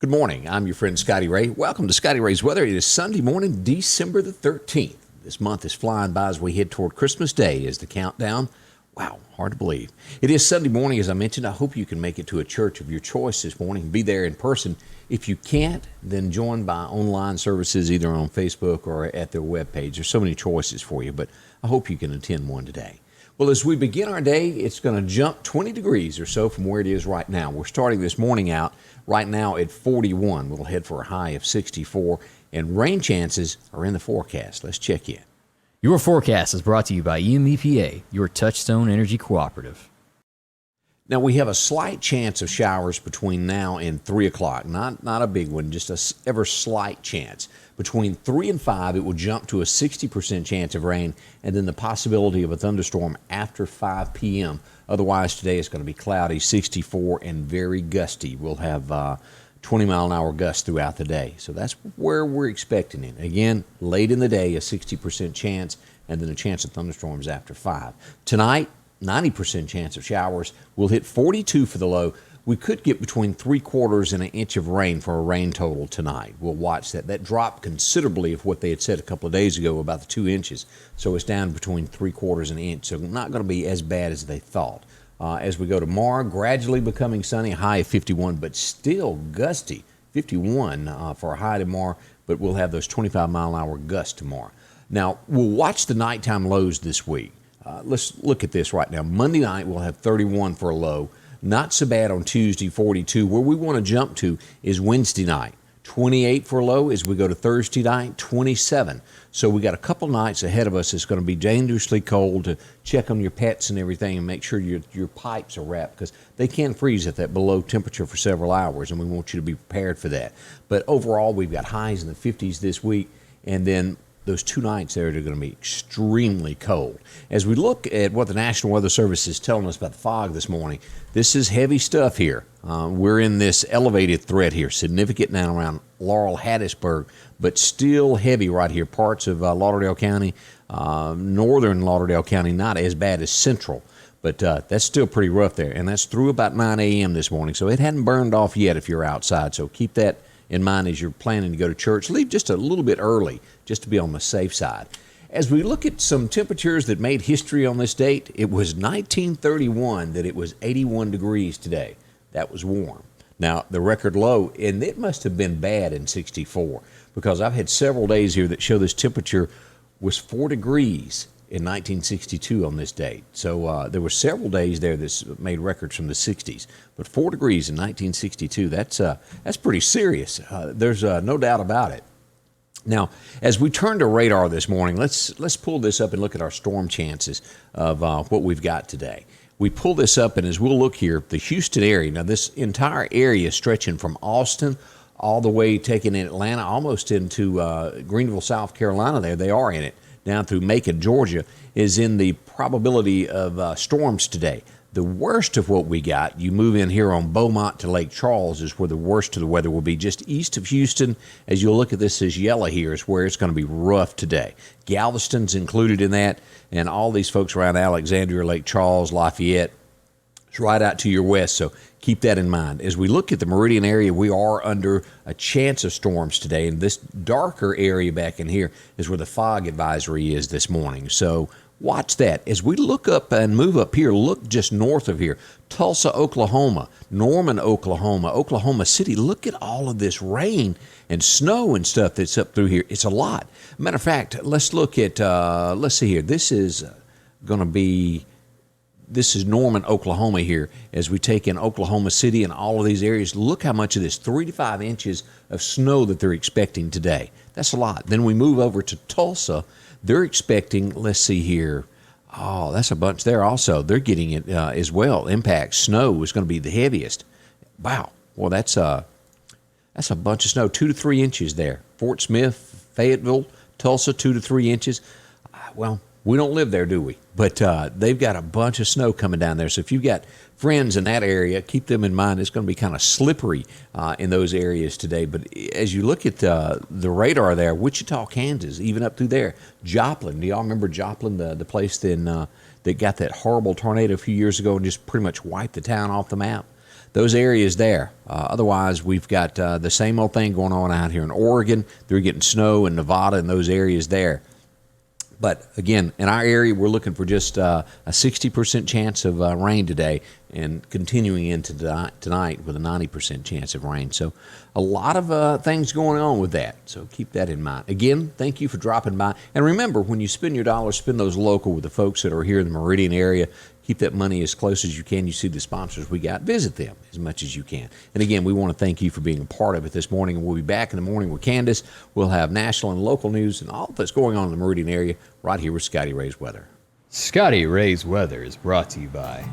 Good morning. I'm your friend Scotty Ray. Welcome to Scotty Ray's Weather. It is Sunday morning, December the 13th. This month is flying by as we head toward Christmas Day as the countdown. Wow, hard to believe. It is Sunday morning, as I mentioned. I hope you can make it to a church of your choice this morning. Be there in person. If you can't, then join by online services either on Facebook or at their webpage. There's so many choices for you, but I hope you can attend one today. Well, as we begin our day, it's going to jump 20 degrees or so from where it is right now. We're starting this morning out right now at 41. We'll head for a high of 64, and rain chances are in the forecast. Let's check in. Your forecast is brought to you by EMEPA, your Touchstone Energy Cooperative. Now, we have a slight chance of showers between now and 3 o'clock. Not a big one, just a ever slight chance. Between 3 and 5, it will jump to a 60% chance of rain, and then the possibility of a thunderstorm after 5 p.m. Otherwise, today it's going to be cloudy, 64, and very gusty. We'll have 20-mile-an-hour gusts throughout the day. So that's where we're expecting it. Again, late in the day, a 60% chance, and then a chance of thunderstorms after 5. Tonight, 90% chance of showers. We'll hit 42 for the low. We could get between 3/4 and an inch of rain for a rain total tonight. We'll watch that. That dropped considerably of what they had said a couple of days ago about the 2 inches. So it's down between 3/4 and an inch. So not going to be as bad as they thought. As we go tomorrow, gradually becoming sunny, high of 51, but still gusty. 51 for a high tomorrow, but we'll have those 25-mile-an-hour gusts tomorrow. Now, we'll watch the nighttime lows this week. Let's look at this right now. Monday night, we'll have 31 for a low. Not so bad on Tuesday, 42. Where we want to jump to is Wednesday night. 28 for a low as we go to Thursday night, 27. So we got a couple nights ahead of us. It's going to be dangerously cold. To check on your pets and everything and make sure your pipes are wrapped, because they can freeze at that below temperature for several hours, and we want you to be prepared for that. But overall, we've got highs in the 50s this week, and then those 2 nights there are going to be extremely cold. As we look at what the National Weather Service is telling us about the fog this morning, this is heavy stuff here. We're in this elevated threat here, significant now around Laurel, Hattiesburg, but still heavy right here. Parts of Lauderdale County, northern Lauderdale County, not as bad as central, but that's still pretty rough there. And that's through about 9 a.m. this morning, so it hadn't burned off yet if you're outside. So keep that in mind as you're planning to go to church. Leave just a little bit early, just to be on the safe side. As we look at some temperatures that made history on this date, it was 1931 that it was 81 degrees today. That was warm. Now, the record low, and it must have been bad in 64, because I've had several days here that show this temperature was 4 degrees in 1962 on this date. So there were several days there that made records from the 60s. But 4 degrees in 1962, that's pretty serious. There's no doubt about it. Now, as we turn to radar this morning, let's pull this up and look at our storm chances of what we've got today. We pull this up, and as we'll look here, the Houston area. Now, this entire area stretching from Austin all the way, taking in Atlanta, almost into Greenville, South Carolina there. They are in it. Down through Macon, Georgia, is in the probability of storms today. The worst of what we got, you move in here on Beaumont to Lake Charles, is where the worst of the weather will be. Just east of Houston, as you'll look at this as yellow here, is where it's going to be rough today. Galveston's included in that, and all these folks around Alexandria, Lake Charles, Lafayette, it's right out to your west, so keep that in mind. As we look at the Meridian area, we are under a chance of storms today, and this darker area back in here is where the fog advisory is this morning. So watch that. As we look up and move up here, look just north of here, Tulsa, Oklahoma, Norman, Oklahoma, Oklahoma City. Look at all of this rain and snow and stuff that's up through here. It's a lot. Matter of fact, let's look at, let's see here. This is Norman, Oklahoma here. As we take in Oklahoma City and all of these areas, look how much of this, 3 to 5 inches of snow that they're expecting today. That's a lot. Then we move over to Tulsa. They're expecting, let's see here, oh, that's a bunch there also. They're getting it as well. Impact snow is going to be the heaviest. Wow. Well, that's a bunch of snow, 2 to 3 inches there. Fort Smith, Fayetteville, Tulsa, 2 to 3 inches. Well, we don't live there, do we? But they've got a bunch of snow coming down there. So if you've got friends in that area, keep them in mind. It's going to be kind of slippery in those areas today. But as you look at the radar there, Wichita, Kansas, even up through there, Joplin. Do y'all remember Joplin, the place that got that horrible tornado a few years ago and just pretty much wiped the town off the map? those areas there. Otherwise, we've got the same old thing going on out here in Oregon. They're getting snow in Nevada and those areas there. But again, in our area, we're looking for just a 60% chance of rain today and continuing into tonight with a 90% chance of rain. So a lot of things going on with that. So keep that in mind. Again, thank you for dropping by. And remember, when you spend your dollars, spend those local with the folks that are here in the Meridian area. Keep that money as close as you can. You see the sponsors we got. Visit them as much as you can. And again, we want to thank you for being a part of it this morning. And we'll be back in the morning with Candace. We'll have national and local news and all that's going on in the Meridian area right here with Scotty Ray's Weather. Scotty Ray's Weather is brought to you by